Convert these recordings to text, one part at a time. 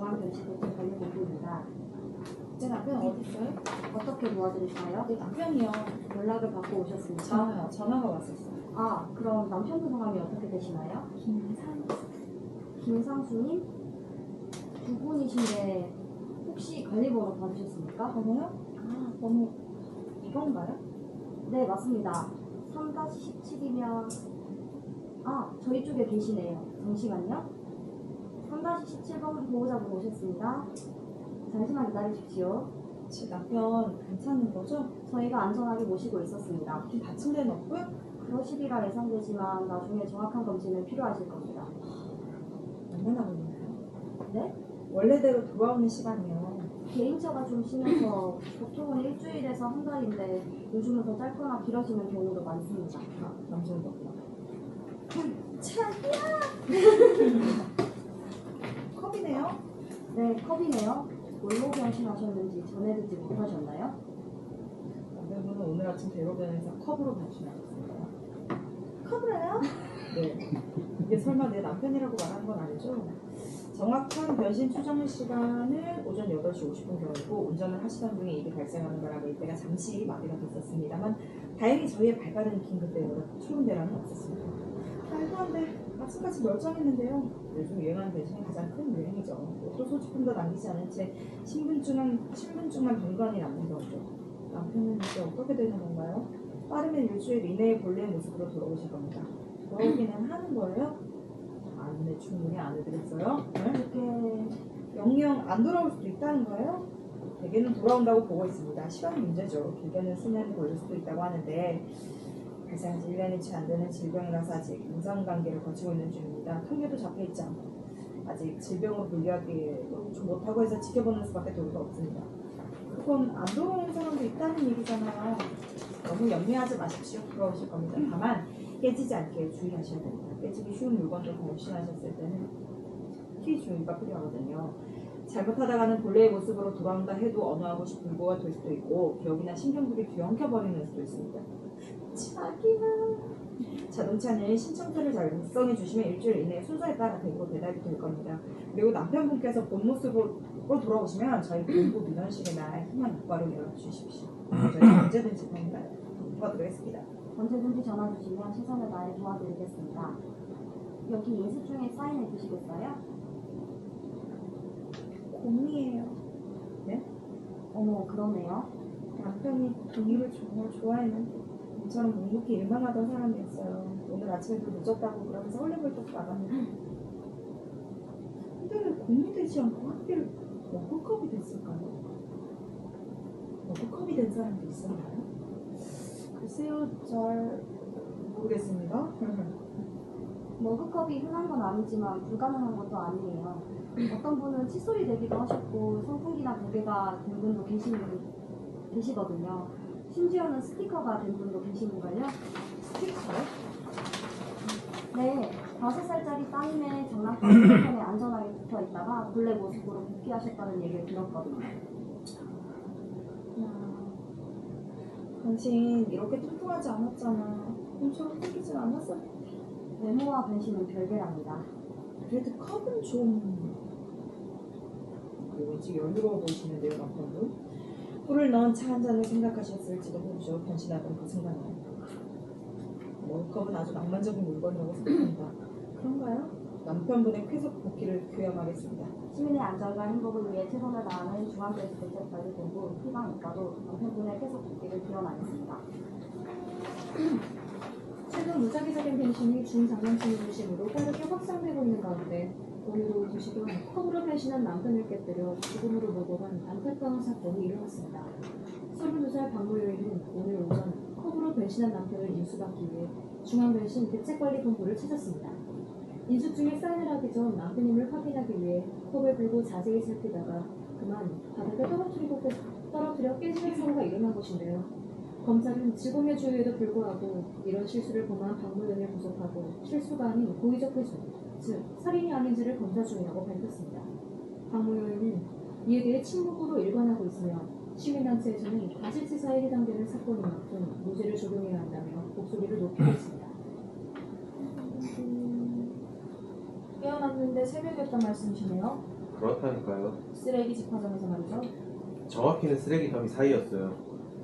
중앙별실 대책관리본부입니다. 제 남편 어디 있어요? 어떻게 도와드릴까요? 내 남편이요. 연락을 받고 오셨습니까? 전화가 왔었어요. 아, 그럼 남편분 성함이 어떻게 되시나요? 김상수님? 두 분이신데 혹시 관리번호 받으셨습니까? 번호요? 아, 번호 이건가요? 네, 맞습니다. 3-17이면 저희 쪽에 계시네요. 잠시만요. 3-17번 보호자분 오셨습니다. 잠시만 기다리십시오. 제 남편 괜찮은 거죠? 저희가 안전하게 모시고 있었습니다. 좀 다친 데는 없고요? 그러시리라 예상되지만 나중에 정확한 검진은 필요하실 겁니다. 얼마나 걸리나요? 네? 원래대로 돌아오는 시간이요. 개인차가 좀 심해서 보통은 일주일에서 한 달인데 요즘은 더 짧거나 길어지는 경우도 많습니다. 남자는 없구나. 자기야! 컵이네요? 네, 컵이네요. 뭘로 변신하셨는지 전해 듣지 못하셨나요? 남편분은 오늘 아침 대로변에서 컵으로 변신하셨습니다. 컵을요? 네. 이게 설마 내 남편이라고 말하는 건 아니죠? 정확한 변신 추정 시간은 오전 8시 50분경이고 운전을 하시던 중에 일이 발생하는 바람에 이때가 잠시 마비가 됐었습니다만 다행히 저희의 발발은 긴급 때문에 초운대란은 없었습니다. 말도 안 돼. 아침까지 멀쩡했는데요. 요즘 유행하는 변신이 가장 큰 유행이죠. 옷도 소지품도 남기지 않은 채 신분증만 병관이 남는 거죠. 남편은 이제 어떻게 되는 건가요? 빠르면 일주일 이내에 본래의 모습으로 돌아오실 겁니다. 돌아오기는 하는 거예요? 안내 충분히 안 해드렸어요? 네? 이렇게 영영 안 돌아올 수도 있다는 거예요? 대개는 돌아온다고 보고 있습니다. 시간이 문제죠. 길게는 수년이 걸릴 수도 있다고 하는데 발생한 지 1년이 채 안 되는 질병이라서 아직 인상관계를 거치고 있는 중입니다. 통계도 잡혀있지 않고 아직 질병으로 분류하기 못하고 해서 지켜보는 수밖에 도리가 없습니다. 그건 안 돌아오는 사람도 있다는 얘기잖아요. 너무 염려하지 마십시오. 돌아오실 겁니다. 다만 깨지지 않게 주의하셔야 됩니다. 깨지기 쉬운 물건도 변신하셨을 때는 특히 주의가 필요하거든요. 잘못하다가는 본래의 모습으로 돌아온다 해도 언어하고시 불구가 될 수도 있고 기억이나 신경들이 뒤엉켜버리는 수도 있습니다. 자기야. 자동차는 신청서를 잘 작성해 주시면 일주일 이내에 순서에 따라 대고 배달이 될 겁니다. 그리고 남편분께서 본 모습으로 돌아오시면 저희 본부 민원실이나 희망 입과로 연락주십시오. 저희가 언제든지 도와드리겠습니다. 언제든지 전화 주시면 최선을 다해 도와드리겠습니다. 여기 인수증에 사인해 주시겠어요? 공이에요. 네? 어머, 그러네요. 남편이 동의를 정말 좋아했는데 저는 묵묵히 일만 하던 사람이었어요. 오늘 아침에도 늦었다고 그러면서 헐레벌떡 나갔는데 근데 왜 공이 되지 않고 하필 머그컵이 됐을까요? 머그컵이 된 사람도 있었나요? 글쎄요, 잘 모르겠습니다. 머그컵이 흔한 건 아니지만 불가능한 것도 아니에요. 어떤 분은 칫솔이 되기도 하셨고 선풍기나 베개가 된 분도 계시거든요. 심지어는 스티커가 된 분도 계시는걸요? 스티커요? 네, 5살짜리 따님의 장난감 핸드폰에 안전하게 붙어 있다가 본래 모습으로 복귀하셨다는 얘기를 들었거든요. 당신 이렇게 뚱뚱하지 않았잖아. 엄청 생기진 않았어. 외모와 변신은 별개랍니다. 그래도 컵은 좀 왠지 여유로워 보이시는데요, 남편분? 꿀을 넣은 차 한 잔을 생각하셨을지도 모르죠. 변신하던 그 순간에. 머그컵은 아주 낭만적인 물건이라고 생각합니다. 그런가요? 남편분의 쾌속 복귀를 귀함하겠습니다. 시민의 안전과 행복을 위해 최선을 다하는 중앙대책관리본부 희망이과도 남편분의 계속 복귀를 기원하겠습니다. 최근 무작위적인 변신이 중장년층 중심으로 빠르게 확산되고 있는 가운데 오늘도 2시경 컵으로 변신한 남편을 깨뜨려 죽음으로 몰고 간 안타까운 사건이 일어났습니다. 32살 박모여인은 오늘 오전 컵으로 변신한 남편을 인수받기 위해 중앙변신 대책관리본부를 찾았습니다. 인수증에 사인을 하기 전 남편임을 확인하기 위해 컵을 들고 자세히 살피다가 그만 바닥에 떨어뜨려 깨지는 사고가 일어난 것인데요. 검찰은 직원의 주의에도 불구하고 이런 실수를 범한 박모연을 구속하고 실수가 아닌 고의적 훼손, 즉 살인이 아닌지를 검사 중이라고 밝혔습니다. 박모연은 이에 대해 침묵으로 일관하고 있으며 시민단체에서는 과실치사에 해당되는 사건인 만큼 무죄를 적용해야 한다며 목소리를 높이고 있습니다. 깨어났는데 새벽이었단 말씀이시네요? 그렇다니까요. 쓰레기 집화점에서 말이죠. 정확히는 쓰레기 더미 사이였어요.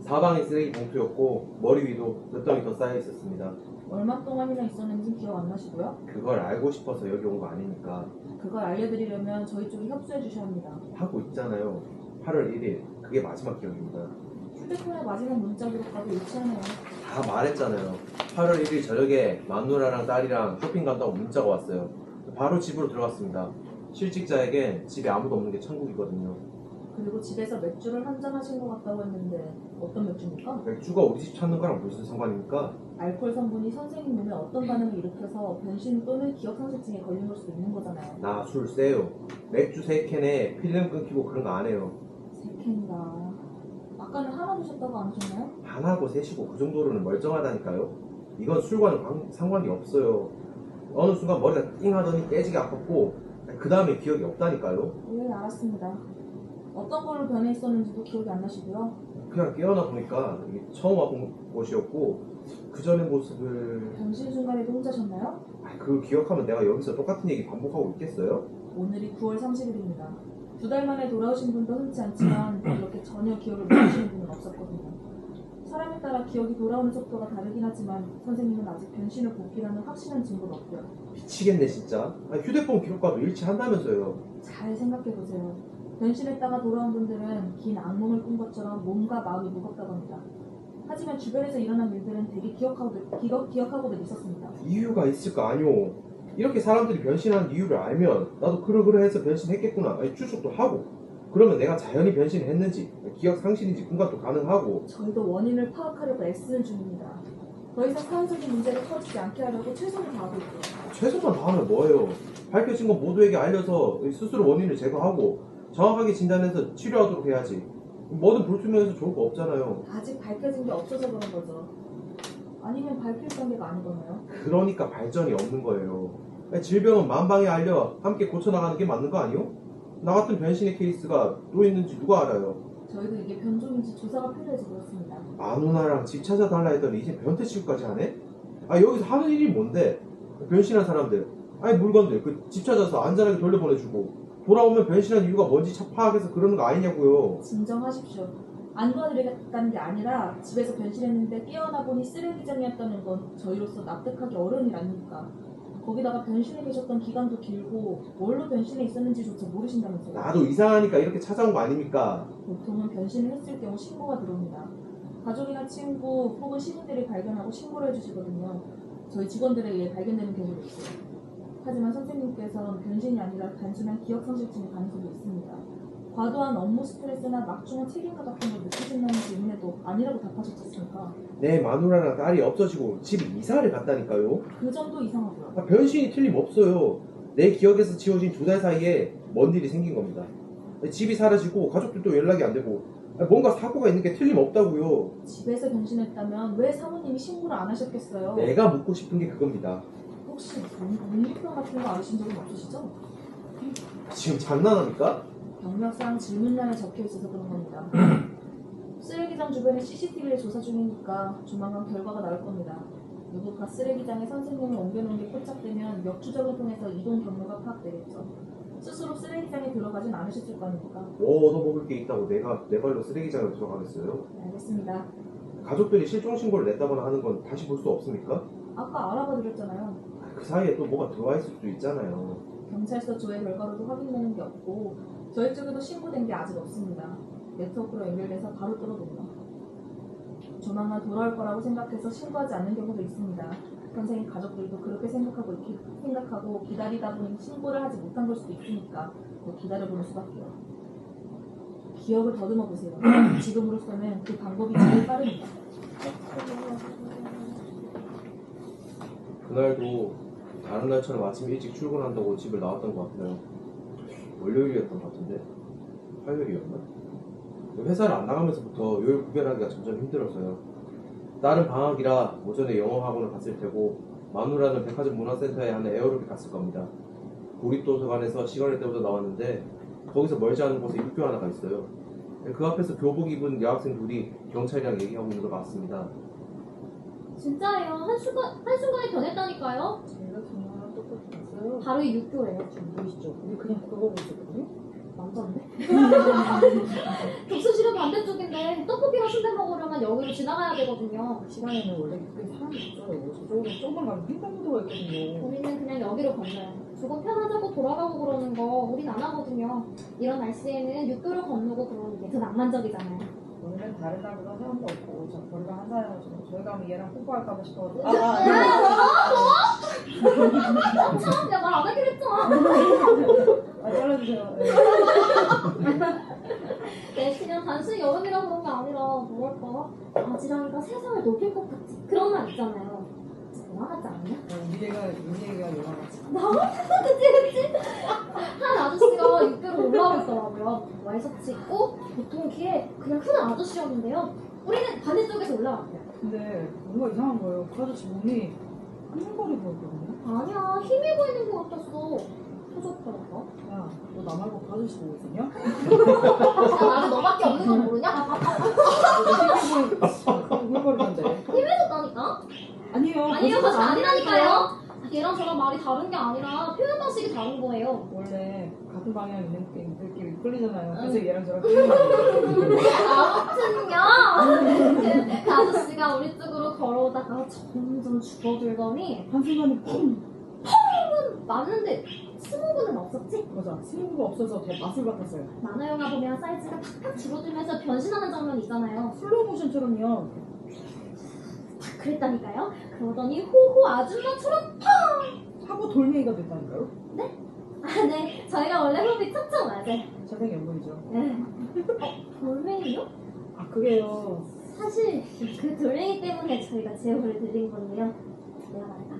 사방이 쓰레기 봉투였고 머리 위도 몇 더미 더 쌓여 있었습니다. 얼마 동안이나 있었는지 기억 안 나시고요? 그걸 알고 싶어서 여기 온 거 아니니까. 그걸 알려드리려면 저희 쪽이 협조해 주셔야 합니다. 하고 있잖아요. 8월 1일 그게 마지막 기억입니다. 휴대폰에 마지막 문자 기록과도 일치하네요. 다 말했잖아요. 8월 1일 저녁에 마누라랑 딸이랑 쇼핑 간다고 문자가 왔어요. 바로 집으로 들어갔습니다. 실직자에겐 집에 아무도 없는 게 천국이거든요. 그리고 집에서 맥주를 한 잔 하신 것 같다고 했는데 어떤 맥주입니까? 맥주가 우리 집 찾는 거랑 무슨 상관입니까? 알코올 성분이 선생님 몸에 어떤 반응을 일으켜서 변신 또는 기억상실증에 걸린 걸 수도 있는 거잖아요. 나 술 세요. 맥주 3캔에 필름 끊기고 그런 거 안 해요. 세 캔이다. 아까는 하나 드셨다고 안 하셨나요? 하나고 셋이고 그 정도로는 멀쩡하다니까요. 이건 술과는 상관이 없어요. 어느 순간 머리가 띵 하더니 깨지게 아팠고 그 다음에 기억이 없다니까요. 예, 알았습니다. 어떤 걸로 변해 있었는지도 기억이 안 나시고요. 그냥 깨어나 보니까 이게 처음 와본 곳이었고 그 전의 모습을 변신 순간에도 혼자셨나요? 그걸 기억하면 내가 여기서 똑같은 얘기 반복하고 있겠어요? 오늘이 9월 30일입니다. 2달 만에 돌아오신 분도 흔치 않지만 이렇게 전혀 기억을 못하시는 분은 없었거든요. 사람에 따라 기억이 돌아오는 속도가 다르긴 하지만 선생님은 아직 변신을 복귀라는 확실한 증거는 없고요. 미치겠네 진짜. 휴대폰 기록과도 일치한다면서요. 잘 생각해보세요. 변신했다가 돌아온 분들은 긴 악몽을 꾼 것처럼 몸과 마음이 무겁다고 합니다. 하지만 주변에서 일어난 일들은 되게 기억하고도 있었습니다. 이유가 있을 거 아니오. 이렇게 사람들이 변신하는 이유를 알면 나도 그러해서 변신했겠구나 추측도 하고 그러면 내가 자연히 변신했는지 기억 상실인지 분간도 가능하고. 저희도 원인을 파악하려고 애쓰는 중입니다. 더 이상 사회적인 문제를 터지지 않게 하려고 최선을 다하고 있고요. 최선만 다하면 뭐예요. 밝혀진 건 모두에게 알려서 스스로 원인을 제거하고 정확하게 진단해서 치료하도록 해야지. 뭐든 불투명해서 좋을 거 없잖아요. 아직 밝혀진 게 없어서 그런 거죠. 아니면 밝힐 단계가 아니거나요? 그러니까 발전이 없는 거예요. 질병은 만방에 알려 함께 고쳐나가는 게 맞는 거 아니요? 나 같은 변신의 케이스가 또 있는지 누가 알아요? 저희도 이게 변종인지 조사가 필요해서 그렇습니다. 마누나랑 집 찾아달라 했더니 이제 변태 취급까지 하네? 여기서 하는 일이 뭔데? 변신한 사람들 물건들 그 집 찾아서 안전하게 돌려보내주고 돌아오면 변신한 이유가 뭔지 파악해서 그러는 거 아니냐고요. 진정하십시오. 안 도와드리겠다는 게 아니라 집에서 변신했는데 깨어나 보니 쓰레기장이었다는 건 저희로서 납득하기 어려운 일 아닙니까? 거기다가 변신해 계셨던 기간도 길고 뭘로 변신해 있었는지조차 모르신다면서요. 나도 이상하니까 이렇게 찾아온 거 아닙니까? 보통은 변신을 했을 경우 신고가 들어옵니다. 가족이나 친구 혹은 시민들이 발견하고 신고를 해주시거든요. 저희 직원들에 의해 발견되는 경우도 있어요. 하지만 선생님께서는 변신이 아니라 단순한 기억상실증의 가능성도 있습니다. 과도한 업무 스트레스나 막중한 책임감 같은 걸 느끼신다는 질문에도 아니라고 답하셨지 않습니까? 내 마누라랑 딸이 없어지고 집에 이사를 갔다니까요. 그 점도 이상하고요. 변신이 틀림없어요. 내 기억에서 지워진 2달 사이에 뭔 일이 생긴 겁니다. 집이 사라지고 가족들도 연락이 안 되고 뭔가 사고가 있는 게 틀림없다고요. 집에서 변신했다면 왜 사모님이 신고를 안 하셨겠어요? 내가 묻고 싶은 게 그겁니다. 혹시 독립병 같은 거 앓으신 적은 없으시죠? 지금 장난합니까? 경력상 질문란에 적혀 있어서 그런 겁니다. 쓰레기장 주변에 CCTV를 조사 중이니까 조만간 결과가 나올 겁니다. 누구가 쓰레기장에 선생님을 옮겨놓은 게 포착되면 역추적을 통해서 이동 경로가 파악되겠죠. 스스로 쓰레기장에 들어가진 않으셨을 거 아닙니까? 얻어먹을 게 있다고 내가 내 발로 쓰레기장에 들어가겠어요? 네, 알겠습니다. 가족들이 실종신고를 냈다거나 하는 건 다시 볼 수 없습니까? 아까 알아봐 드렸잖아요. 그 사이에 또 뭐가 들어와 있을 수도 있잖아요. 경찰서 조회 결과로도 확인되는 게 없고 저희 쪽에도 신고된 게 아직 없습니다. 네트워크로 연결돼서 바로 뚫어보네요. 조만간 돌아올 거라고 생각해서 신고하지 않는 경우도 있습니다. 선생님 가족들도 그렇게 생각하고 기다리다 보니 신고를 하지 못한 걸 수도 있으니까 더 기다려보는 수밖에요. 기억을 더듬어 보세요. 지금으로서는 그 방법이 제일 빠릅니다. 그날도 다른 날처럼 아침 일찍 출근한다고 집을 나왔던 것 같아요. 월요일이었던 것 같은데? 화요일이었나? 회사를 안 나가면서부터 요일 구별하기가 점점 힘들었어요. 딸은 방학이라 오전에 영어학원을 갔을 테고 마누라는 백화점 문화센터에 하는 에어로빅 갔을 겁니다. 국립도서관에서 시간을 때우다 나왔는데 거기서 멀지 않은 곳에 육교 하나가 있어요. 그 앞에서 교복 입은 여학생 둘이 경찰이랑 얘기하고 있는 걸 봤습니다. 진짜예요. 한순간에 변했다니까요. 제가 경험랑 똑같았어요. 바로 이 육교예요. 좀 보이시죠? 우리 그냥 그러고 있었거든요. 남자인데? 독서실은 반대쪽인데 떡볶이랑 순대 먹으려면 여기로 지나가야 되거든요. 시간에는 원래 그렇게 사람이 없어요. 저쪽으로 조금만 가면 횡단보도가 있거든요. 우리는 그냥 여기로 건너요. 조금 편하자고 돌아가고 그러는 거 우린 안 하거든요. 이런 날씨에는 육교를 건너고 그러는 게 더 낭만적이잖아요. 오늘은 다른 날보다 사람도 없고 저 거리가 한 살이라가지고 저희 가면 얘랑 뽀뽀할까봐 싶어가지고 참, 내가 말 안 하기로 했잖아. 잘라주세요. 네. 네, 그냥 단순히 여름이라 그런 게 아니라 뭐랄까 바지랑이가 세상을 높일 것 같지. 그런 말 있잖아요. 영화 같지 않냐? 우리 얘가 영화 같지. 그치? 한 아저씨가 육교로 올라오고 있더라고요. 와이셔츠 입고 보통 뒤에 그냥 흔한 아저씨였는데요. 우리는 반대쪽에서 올라갔대요. 근데 뭔가 이상한 거예요. 그 아저씨 몸이 한거리 보였거든요. 아니야, 힘이 보이는 것 같았어. 터졌더라고. 야, 너 나 말고 그 아저씨 보고 있었냐? 나는 너밖에 없는 건 모르냐? 흥거리던데. 힘해졌다니까? 아니요. 아니요, 그거 거짓말 아니라니까요. 얘랑 저랑 말이 다른 게 아니라 표현 방식이 다른 거예요. 원래 같은 방향 있는 게들끼리 끌리잖아요. 그래서 응. 얘랑 저랑 끌리는 아무튼요. 그 아저씨가 우리 쪽으로 걸어오다가 점점 죽어들더니 한순간에 쿵! 맞는데 스모그는 없었지? 맞아. 스모그가 없어서 더 마술 같았어요. 만화 영화 보면 사이즈가 탁탁 줄어들면서 변신하는 장면 있잖아요. 슬로우 모션처럼요. 그랬다니까요. 그러더니 호호 아줌마처럼 하고 돌멩이가 됐다니까요? 아, 네. 저희가 원래 호흡이 척척 맞아요. 잘생긴 연분이죠. 네. 돌멩이요? 아, 그게요. 사실 그 돌멩이 때문에 저희가 제호를 드린 건데요. 내가 말할까?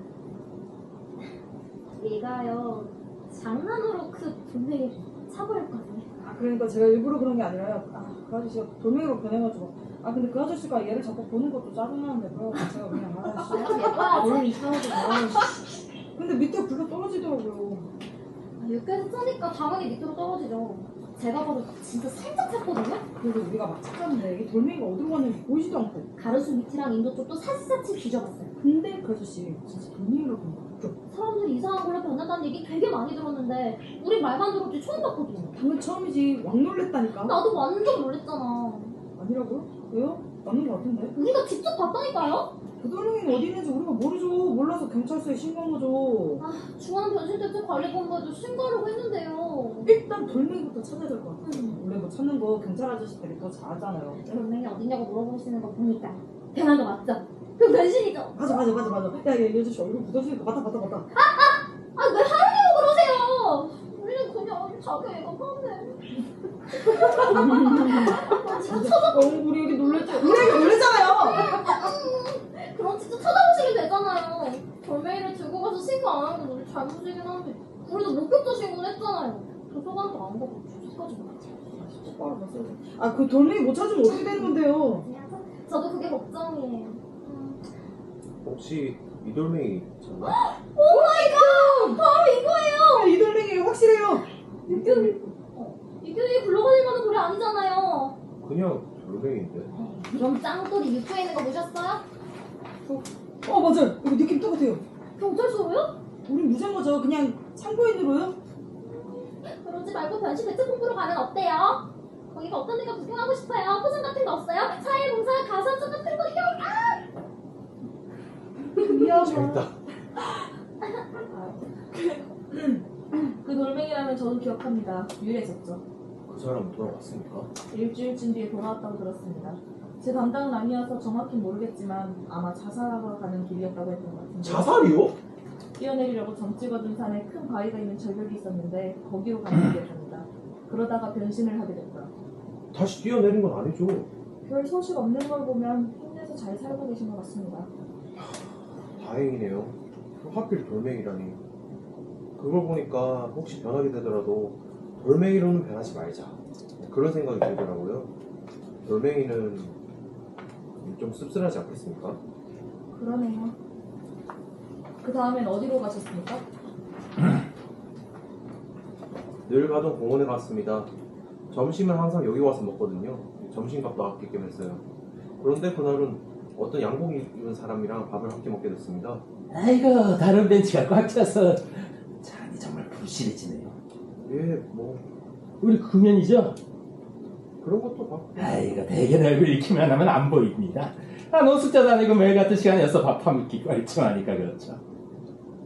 얘가요 장난으로 그 돌멩이를 차버렸거든요. 아, 그러니까 제가 일부러 그런 게 아니라요. 그 아저씨가 돌멩이로 변해가지고. 근데 그 아저씨가 얘를 자꾸 보는 것도 짜증나는데, 그래서 제가 그냥 예뻐야지. 얼른 이상하게 근데 밑에 굴러 떨어지더라고요. 육교에서 짜니까 당연히 밑으로 떨어지죠. 제가 봐도 진짜 살짝 찼거든요. 그래도 우리가 막 찾았는데, 이 돌멩이가 어디로 갔는지 보이지도 않고. 가로수 밑이랑 인도 쪽도 사시사치 뒤져봤어요. 근데 그 아저씨 진짜 돌멩이로 본 거 같죠? 사람들이 이상한 걸로 변했다는 얘기 되게 많이 들었는데 우리 말만 들었지 처음 봤거든요. 당연 처음이지. 왕 놀랬다니까. 나도 완전 놀랬잖아. 아니라고요? 왜요? 맞는 거 같은데? 우리가 직접 봤다니까요? 그 돌멩이는 어디 있는지 우리가 모르죠. 몰라서 경찰서에 신고한 거죠. 중앙변신대책관리본부에도 신고하려고 했는데요. 일단 돌멩이부터 찾아야 될 것 같아요. 원래 뭐 찾는 거 경찰 아저씨들이 더 잘하잖아요. 돌멩이 어디냐고 물어보시는 거 보니까 변한 거 맞죠? 그 변신이죠? 맞아. 야, 이 아저씨 얼굴 굳어지니까 맞다. 아 왜 하려고 그러세요? 우리는 그냥 자기 애가 편해. 진짜 우리 여기 놀랬죠? 우리 여기 놀랬잖아요. 그럼 진짜 찾아보시면 되잖아요. 돌멩이를 들고 가서 신고 안 하는 건 우리 잘못이긴 한데 우리도 목격자 신고는 했잖아요. 도서관도 안 가고 주소까지 못했죠. 그 돌멩이 못 찾으면 어떻게 되는 건데요? 저도 그게 걱정이에요. 혹시 이 돌멩이 찾나? 오마이갓! 바로 이거예요! 이 돌멩이 확실해요. 유교에 굴러다닐 만한 돌이 아니잖아요. 그냥 돌멩이인데. 그럼 짱돌이 육교에 있는 거 보셨어요? 맞아요. 이거 느낌 똑같아요. 경찰서로요? 우리 무장거죠. 그냥 참고인으로요. 그러지 말고 변신 대책본부로 가면 어때요? 거기가 어떤 데가 구경하고 싶어요? 포장 같은 거 없어요? 사회봉사, 가산점 같은 거요? 재밌다. 그 돌멩이라면 저도 기억합니다. 유해졌죠. 그 사람 돌아왔습니까? 일주일쯤 뒤에 돌아왔다고 들었습니다. 제 담당은 아니어서 정확히 모르겠지만 아마 자살하러 가는 길이었다고 했던 것 같은데 자살이요? 뛰어내리려고 점 찍어둔 산에 큰 바위가 있는 절벽이 있었는데 거기로 가는 길이었습니다. 그러다가 변신을 하게 됐다. 다시 뛰어내린 건 아니죠. 별 소식 없는 걸 보면 힘내서 잘 살고 계신 것 같습니다. 다행이네요. 하필 돌멩이라니. 그걸 보니까 혹시 변하게 되더라도 돌멩이로는 변하지 말자. 그런 생각이 들더라고요. 돌멩이는 좀 씁쓸하지 않겠습니까? 그러네요. 그 다음엔 어디로 가셨습니까? 늘 가던 공원에 갔습니다. 점심은 항상 여기 와서 먹거든요. 점심값도 아낄 겸 했어요. 그런데 그날은 어떤 양복 입은 사람이랑 밥을 함께 먹게 됐습니다. 아이고, 다른 벤치가 꽉 차서 잔이 정말 불실해지네요. 예, 우리 금연이죠? 그런 것도 봐. 이거 되게 얼굴 익히면 하면 안 보입니다. 노숙자도 아니고 매일 같은 시간이어서 밥 타먹기 뻘쭘하니까 그렇죠.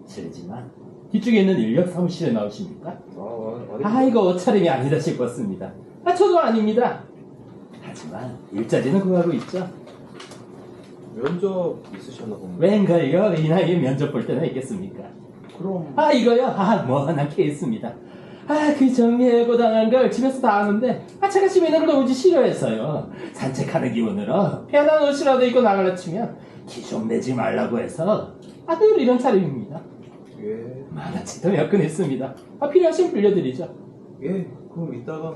실례지만 뒤쪽에 있는 인력 사무실에 나오십니까? 이거 옷차림이 아니다 싶었습니다. 저도 아닙니다. 하지만 일자리는 구하고 있죠. 면접 있으셨나 봅니다. 웬걸요? 이 나이에 면접 볼 때나 있겠습니까? 그럼 이거요? 뭐나 케이스입니다. 그 정리해고 당한 걸 집에서 다 하는데 제가 집에 있는 걸 너무 싫어해서요. 산책하는 기분으로 편한 옷이라도 입고 나가려 치면 기 좀 내지 말라고 해서 늘 이런 차림입니다. 예, 만화책도 몇 권 있습니다. 필요하시면 빌려드리죠. 예, 그럼 이따가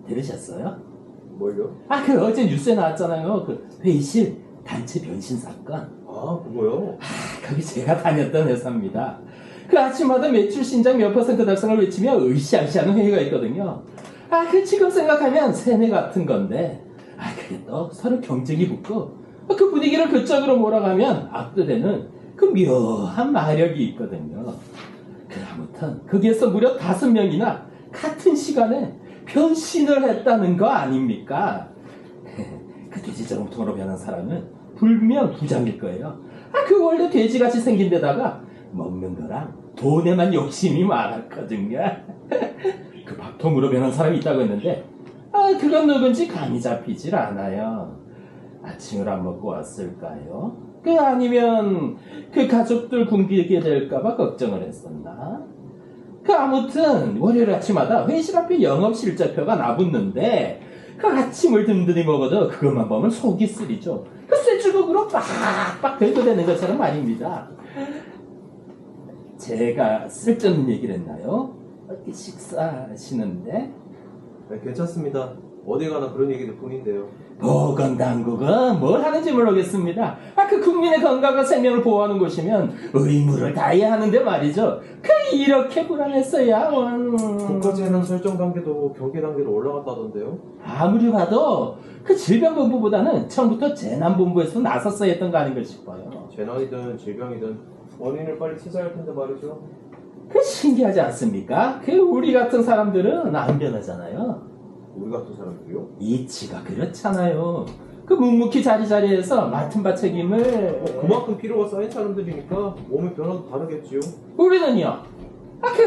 들으셨어요? 뭘요? 그 어제 뉴스에 나왔잖아요. 그 회의실 단체 변신 사건. 그거요? 거기 제가 다녔던 회사입니다. 그 아침마다 매출 신장 몇 % 달성을 외치며 으쌰으쌰하는 회의가 있거든요. 그 지금 생각하면 세뇌 같은 건데, 그게 또 서로 경쟁이 붙고, 그 분위기를 그쪽으로 몰아가면 압도되는 그 묘한 마력이 있거든요. 아무튼 거기에서 무려 5명이나 같은 시간에 변신을 했다는 거 아닙니까? 그 돼지저롱통으로 변한 사람은 분명 부장일 거예요. 그 원래 돼지같이 생긴 데다가 먹는 거랑 돈에만 욕심이 많았거든요. 그 밥통으로 변한 사람이 있다고 했는데 그건 누군지 감이 잡히질 않아요. 아침을 안 먹고 왔을까요? 아니면 그 가족들 굶기게 될까봐 걱정을 했었나? 아무튼 월요일 아침마다 회의실 앞에 영업 실적표가 나붙는데 아침을 든든히 먹어도 그것만 보면 속이 쓰리죠. 쇠주걱으로 빡빡 긁어대는 것처럼 말입니다. 제가 쓸데없는 얘기를 했나요? 어떻게 식사하시는데? 네, 괜찮습니다. 어디 가나 그런 얘기들 뿐인데요. 보건당국은 뭘 하는지 모르겠습니다. 그 국민의 건강과 생명을 보호하는 곳이면 의무를 다해야 하는데 말이죠. 이렇게 불안했어야 국가재난 설정 단계도 경계 단계로 올라갔다던데요? 아무리 봐도 질병본부보다는 처음부터 재난본부에서 나섰어야 했던 거 아닌가 싶어요. 재난이든 질병이든 원인을 빨리 찾아야 할 텐데 말이죠. 신기하지 않습니까? 우리 같은 사람들은 안 변하잖아요. 우리 같은 사람들이요? 이치가 그렇잖아요. 묵묵히 자리자리에서 맡은 바 책임을 그만큼 피로가 쌓인 사람들이니까 몸의 변화도 다르겠지요. 우리는요.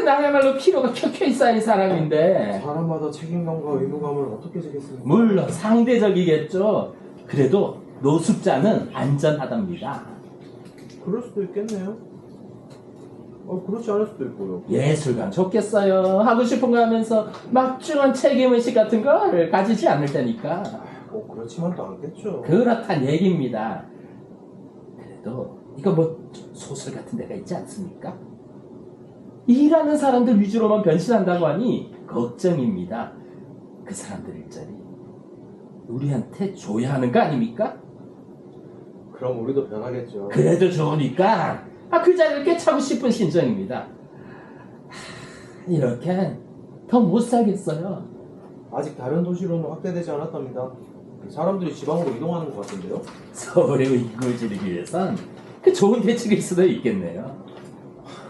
나야말로 피로가 켜켜이 쌓인 사람인데 사람마다 책임감과 의무감을 어떻게 지겠습니까? 물론 상대적이겠죠. 그래도 노숙자는 안전하답니다. 그럴 수도 있겠네요. 그렇지 않을 수도 있고요. 예술관 좋겠어요. 하고 싶은 거 하면서 막중한 책임의식 같은 걸 가지지 않을 테니까. 그렇지만도 않겠죠. 그렇단 얘기입니다. 그래도 이거 소설 같은 데가 있지 않습니까? 일하는 사람들 위주로만 변신한다고 하니 걱정입니다. 그 사람들 일자리 우리한테 줘야 하는 거 아닙니까? 그럼 우리도 변하겠죠. 그래도 좋으니까 그 자리를 꿰차고 싶은 심정입니다. 이렇게 더 못 살겠어요. 아직 다른 도시로는 확대되지 않았답니다. 사람들이 지방으로 이동하는 것 같은데요? 서울의 인구를 줄이기 위해선 좋은 대책일 수도 있겠네요.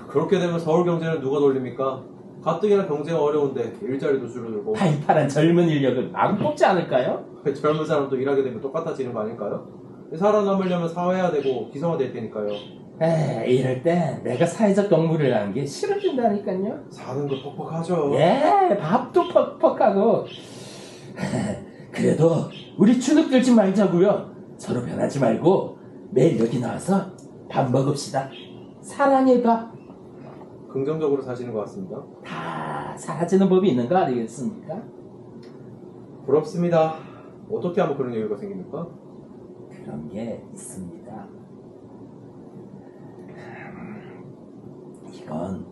그렇게 되면 서울 경제는 누가 돌립니까? 가뜩이나 경제가 어려운데 일자리도 줄어들고 팔팔한 젊은 인력을 마구 뽑지 않을까요? 젊은 사람도 일하게 되면 똑같아지는 거 아닐까요? 살아남으려면 사회화 되고 기성화될 테니까요. 이럴 때 내가 사회적 동물을 하는 게 싫어진다니까요. 사는 거 퍽퍽하죠. 밥도 퍽퍽하고. 그래도 우리 주눅 들지 말자고요. 서로 변하지 말고 매일 여기 나와서 밥 먹읍시다. 사랑의 밥. 긍정적으로 사시는 것 같습니다. 다 사라지는 법이 있는 거 아니겠습니까? 부럽습니다. 어떻게 하면 그런 여유가 생깁니까? 그런 게 있습니다. 이건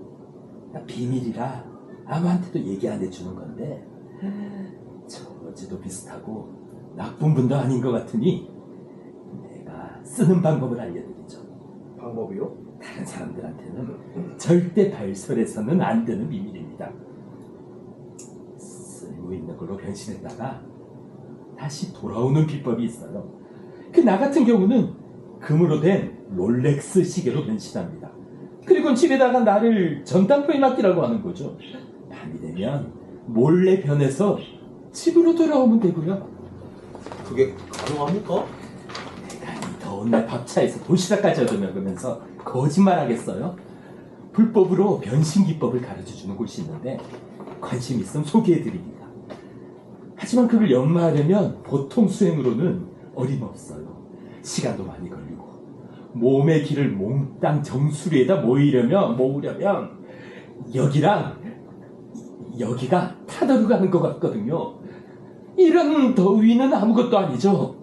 비밀이라 아무한테도 얘기 안 해주는 건데 저지도 비슷하고 나쁜 분도 아닌 것 같으니 내가 쓰는 방법을 알려드리죠. 방법이요? 다른 사람들한테는 절대 발설해서는 안 되는 비밀입니다. 쓸모 있는 걸로 변신했다가 다시 돌아오는 비법이 있어요. 나 같은 경우는 금으로 된 롤렉스 시계로 변신합니다. 그리고 집에다가 나를 전당포에 맡기라고 하는 거죠. 밤이 되면 몰래 변해서 집으로 돌아오면 되고요. 그게 가능합니까? 내가 이 더운 날 밥차에서 도시락까지 얻어먹으면서 거짓말 하겠어요? 불법으로 변신 기법을 가르쳐주는 곳이 있는데 관심 있으면 소개해드립니다. 하지만 그걸 연마하려면 보통 수행으로는 어림없어요. 시간도 많이 걸리고 몸의 기를 몽땅 정수리에다 모으려면 여기랑 여기가 타다로 가는 것 같거든요. 이런 더위는 아무것도 아니죠.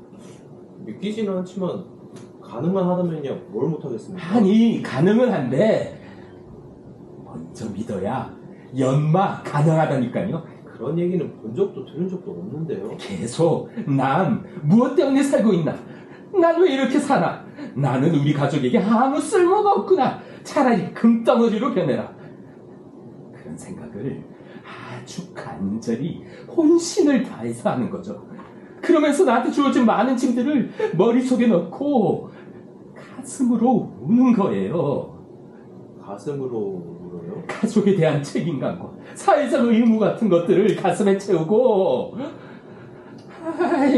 믿기지는 않지만 가능만 하다면요 뭘 못하겠습니까? 아니, 가능은 한데 먼저 믿어야 연마 가능하다니까요. 그런 얘기는 본 적도 들은 적도 없는데요. 계속 난 무엇 때문에 살고 있나? 난 왜 이렇게 사나? 나는 우리 가족에게 아무 쓸모가 없구나. 차라리 금덩어리로 변해라. 그런 생각을 아주 간절히 혼신을 다해서 하는 거죠. 그러면서 나한테 주어진 많은 짐들을 머릿속에 넣고 가슴으로 우는 거예요. 가슴으로 울어요? 가족에 대한 책임감과 사회적 의무 같은 것들을 가슴에 채우고,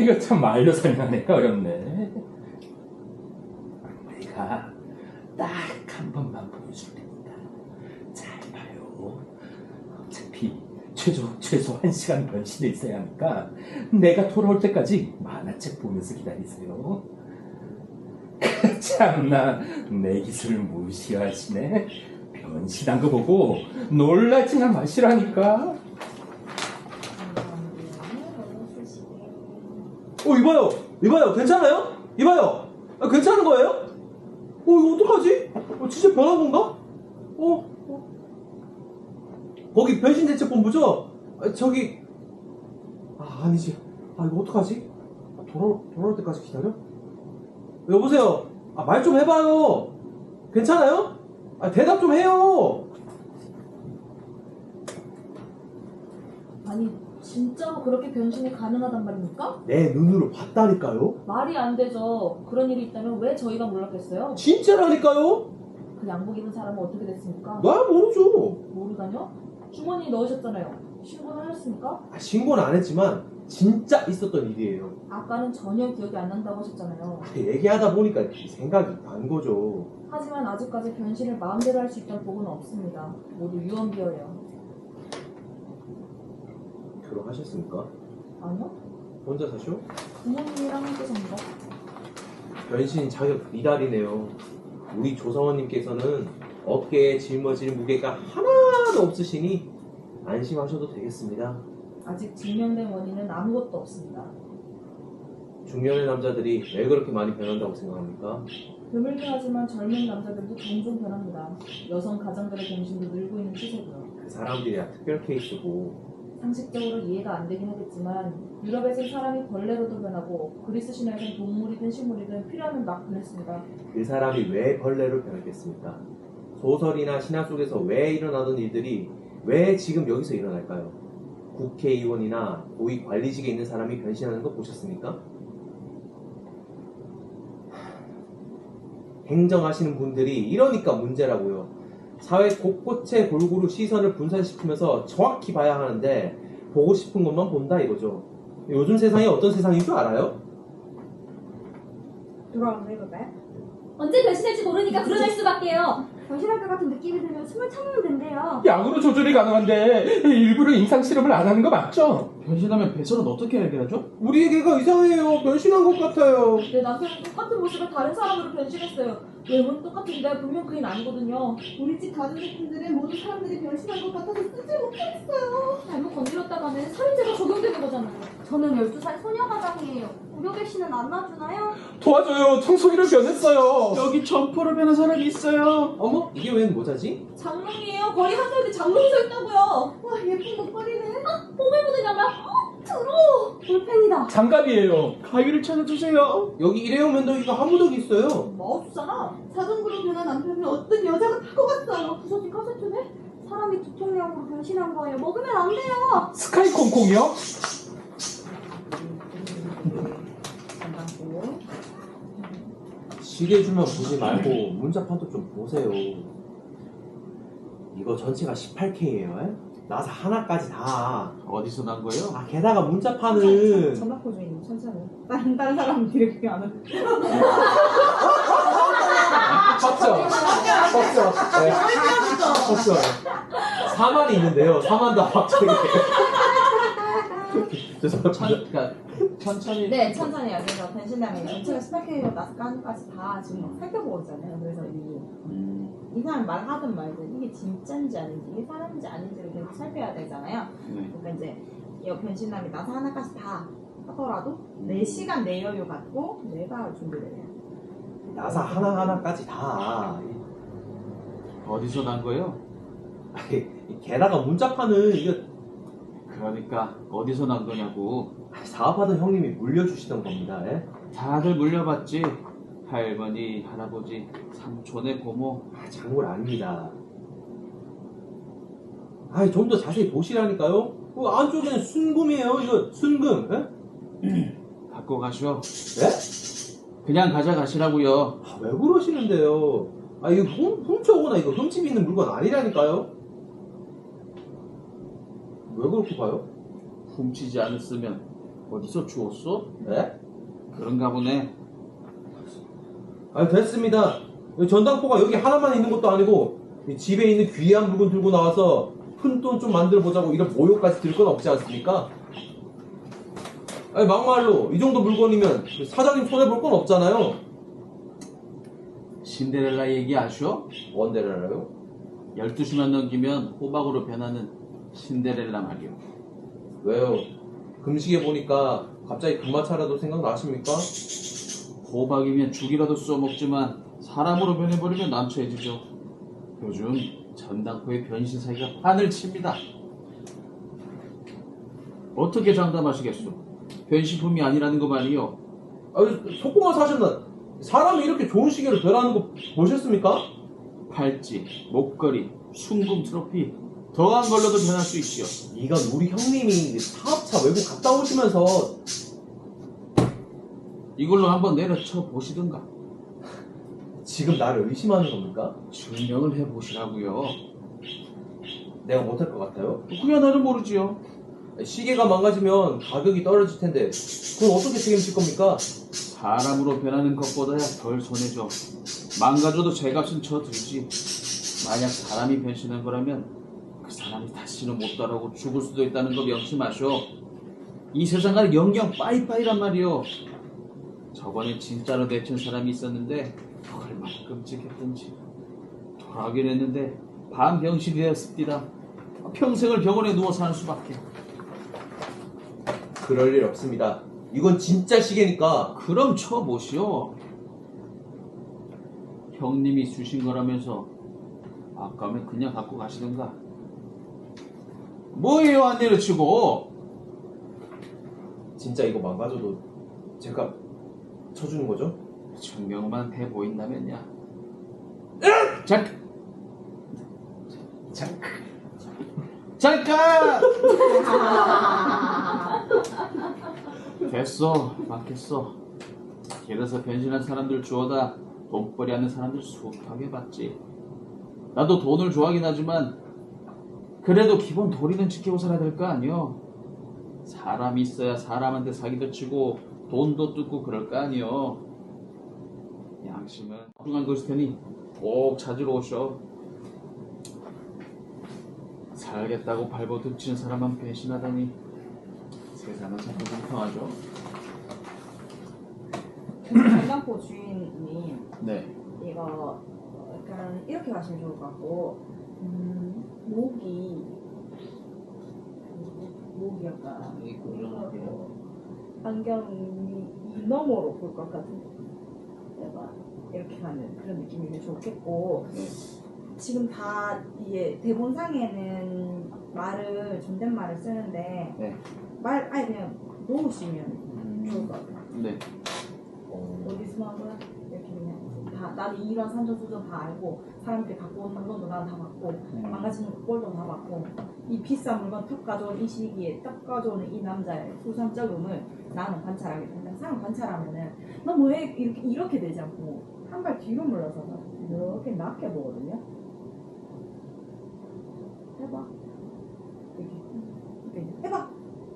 이거 참 말로 설명하기가 어렵네. 내가 딱 한 번만 보여줄 테니까 잘 봐요. 어차피 최소 1시간 변신해 있어야 하니까 내가 돌아올 때까지 만화책 보면서 기다리세요. 참나, 내 기술을 무시하시네. 변신한 거 보고 놀라지나 마시라니까. 이봐요 괜찮아요? 이봐요 괜찮은 거예요? 이거 어떡하지? 진짜 변한 건가? 거기 변신대책본부죠? 저기 아니지. 이거 어떡하지? 돌아올 때까지 기다려? 여보세요. 말 좀 해봐요. 괜찮아요? 대답 좀 해요. 아니, 진짜로 그렇게 변신이 가능하단 말입니까? 내 눈으로 봤다니까요. 말이 안 되죠. 그런 일이 있다면 왜 저희가 몰랐겠어요? 진짜라니까요. 그 양복 입은 사람은 어떻게 됐습니까? 나 모르죠. 모르다뇨? 주머니에 넣으셨잖아요. 신고는 하셨습니까? 신고는 안 했지만 진짜 있었던 일이에요. 아까는 전혀 기억이 안 난다고 하셨잖아요. 얘기하다 보니까 생각이 난 거죠. 하지만 아직까지 변신을 마음대로 할 수 있다는 보고는 없습니다. 모두 유언비어예요. 결혼하셨습니까? 아니요? 혼자 사셔? 부모님이랑 함께 삽니다. 변신 자격 미달이네요. 우리 조사원님께서는 어깨에 짊어질 무게가 하나도 없으시니 안심하셔도 되겠습니다. 아직 증명된 원인은 아무것도 없습니다. 중년의 남자들이 왜 그렇게 많이 변한다고 생각합니까? 드물긴 하지만 젊은 남자들도 종종 변합니다. 여성 가장들의 변신도 늘고 있는 추세고요. 그 사람들이야 특별 케이스고. 상식적으로 이해가 안 되긴 하겠지만 유럽에서 사람이 벌레로도 변하고 그리스 신화에선 동물이든 식물이든 필요하면 막 변했습니다. 그 사람이 왜 벌레로 변했겠습니까? 소설이나 신화 속에서 왜 일어나던 일들이 왜 지금 여기서 일어날까요? 국회의원이나 고위 관리직에 있는 사람이 변신하는 거 보셨습니까? 행정하시는 분들이 이러니까 문제라고요. 사회 곳곳에 골고루 시선을 분산시키면서 정확히 봐야 하는데 보고 싶은 것만 본다 이거죠. 요즘 세상이 어떤 세상인 줄 알아요? 돌아와서 해볼까요? 언제 변신할지 모르니까 불안할 수밖에요. 변신할 것 같은 느낌이 들면 숨을 참으면 된대요. 약으로 조절이 가능한데 일부러 임상 실험을 안 하는 거 맞죠? 변신하면 배설은 어떻게 해결하죠? 우리 애가 이상해요. 변신한 것 같아요. 내 남편은 똑같은 모습을 다른 사람으로 변신했어요. 외모는 똑같은데 분명 그인 아니거든요. 우리 집 가족분들은 모두 사람들이 변신한 것 같아서 쓰지 못하겠어요. 잘못 건드렸다가는 살인죄가 적용되는 거잖아요. 저는 12살 소녀 가장이에요. 무료 백신은 안 놔주나요? 도와줘요. 청소기를 변했어요. 여기 점퍼로 변한 사람이 있어요. 어머? 이게 웬 모자지? 장롱이에요. 거리 한가운데 장롱이 서 있다고요. 와, 예쁜 목걸이네. 뽀글 묻은 양말. 더러워. 볼펜이다. 장갑이에요. 가위를 찾아주세요. 여기 일회용 면도기가 한 무더기 있어요. 마우스잖아. 자전거로 변한 남편을 어떤 여자가 타고 갔어요. 부서진 카세트네? 사람이 두통약으로 변신한 거예요. 먹으면 안 돼요. 스카이 콩콩이요? 시계 주면 보지 말고 문자판도 좀 보세요. 이거 전체가 18K예요. 나사 하나까지 다. 어디서 난 거예요? 아 게다가 문자판은 전화코 주인 천천히. 다른 사람은 디렉팅 안 하고. 컸죠? 컸죠? 네. 컸죠? 4만이 있는데요. 4만 다 갑자기. 죄송합니다. 그러니까 천천히. 네, 천천히 해요. 그래서 변신남이 제가 스파케이로 나스까지 다 지금 막 살펴보고 있잖아요. 그래서 이 사람 말하든 말든 이게 진짜인지 아닌지 이게 사람인지 아닌지를 계속 살펴야 되잖아요. 네. 그러니까 이제 이 변신남이 나사 하나까지 다 하더라도 4시간 내여유 갖고 내가 준비돼요. 나사 하나하나까지 다. 어디서 난 거예요? 게다가 문자판은 이거 그러니까 어디서 난 거냐고. 사업하던 형님이 물려주시던 겁니다. 예? 다들 물려봤지. 할머니, 할아버지, 삼촌의 고모. 작물 아닙니다. 좀 더 자세히 보시라니까요. 그 안쪽에는 순금이에요. 이거 순금. 예? 갖고 가셔. 예? 그냥 가져가시라고요. 왜 그러시는데요? 이거 훔쳐오거나 이거 흠집 있는 물건 아니라니까요. 왜 그렇게 봐요? 훔치지 않았으면 어디서 주웠어? 예? 그런가 보네. 됐습니다. 전당포가 여기 하나만 있는 것도 아니고 이 집에 있는 귀한 물건 들고 나와서 큰 돈 좀 만들어 보자고 이런 모욕까지 들 건 없지 않습니까? 막말로 이 정도 물건이면 사장님 손해 볼 건 없잖아요. 신데렐라 얘기 아셔? 원데렐라요? 12시만 넘기면 호박으로 변하는 신데렐라 말이요. 왜요? 금시계 보니까 갑자기 금마차라도 생각나십니까? 호박이면 죽이라도 써먹지만 사람으로 변해버리면 난처해지죠. 요즘 전당포의 변신 사기가 판을 칩니다. 어떻게 장담하시겠소? 변신품이 아니라는 거 말이요. 속고만 사셨나? 사람이 이렇게 좋은 시계를 변하는 거 보셨습니까? 팔찌, 목걸이, 순금 트로피 더한 걸로도 변할 수 있지요. 이건 우리 형님이 사업차 외국 갔다 오시면서 이걸로 한번 내려쳐 보시든가. 지금 나를 의심하는 겁니까? 증명을 해보시라고요. 내가 못할 것 같아요? 그야 나를 모르지요. 시계가 망가지면 가격이 떨어질 텐데 그건 어떻게 책임질 겁니까? 사람으로 변하는 것보다야 덜 손해죠. 망가져도 제값은 쳐 들지. 만약 사람이 변신한 거라면 그 사람이 다시는 못 따라오고 죽을 수도 있다는 거 명심하쇼. 이 세상은 영영 빠이빠이란 말이요. 저번에 진짜로 내친 사람이 있었는데 얼마나 끔찍했던지. 돌아오긴 했는데 반병신이 되었습니다. 평생을 병원에 누워 사는 수밖에. 그럴 일 없습니다. 이건 진짜 시계니까. 그럼 쳐보시오. 형님이 주신 거라면서 아까면 그냥 갖고 가시던가. 뭐예요 안 내려치고. 진짜 이거 망가져도 제가 쳐주는 거죠? 증명만 해 보인다면야. 잠깐! 됐어, 맞겠어. 길에서 변신한 사람들 주워다 돈벌이 하는 사람들 수하게 봤지. 나도 돈을 좋아하긴 하지만 그래도 기본 도리는 지키고 살아야 될 거 아니여. 사람이 있어야 사람한테 사기도 치고 돈도 뜯고 그럴 거 아니여. 양심은 중요한 것일 테니 꼭 찾으러 오셔. 살겠다고 발버둥 치는 사람만 배신하다니 세상은 참 공평하죠. 전당포 주인님 네. 이거 약간 이렇게 가시면 좋을 것 같고 목이 약간 안경 이 너머로 볼 것 같은데 내가 이렇게 가는 그런 느낌이면 좋겠고 지금 다 이게 대본상에는 말을 존댓말을 쓰는데 네. 말 아예 그냥 놓으시면 좋을 것 같아요. 네. 어디서 나온 거야? 이렇게 그냥 다 나도 이런 산전수전 다 알고 사람들이 갖고 온 물건도 나는 다 받고 망가지는 꼴도 다 받고 이 비싼 물건 턱 가져온 이 시기에 턱 가져오는 이 남자의 수상적음을 나는 관찰하게 된다. 사람 관찰하면은 너 왜 이렇게 되지 않고 한 발 뒤로 물러서서 이렇게 낮게 보거든요. 해봐.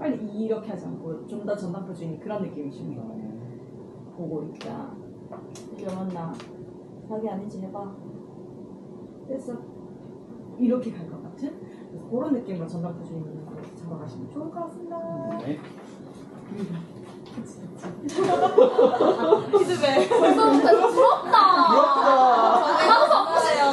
빨리 이렇게 하지 않고 좀 더 전담포 주인이 그런 느낌이십니다. 보고 있다. 일어났나? 자기 아닌지 해봐. 됐어. 이렇게 갈 것 같은? 그래서 그런 느낌으로 전담포 주인을 잡아가시면 좋을 것 같습니다. 네. 피드백. 벌써부터 부럽다. 나도 받고 싶다.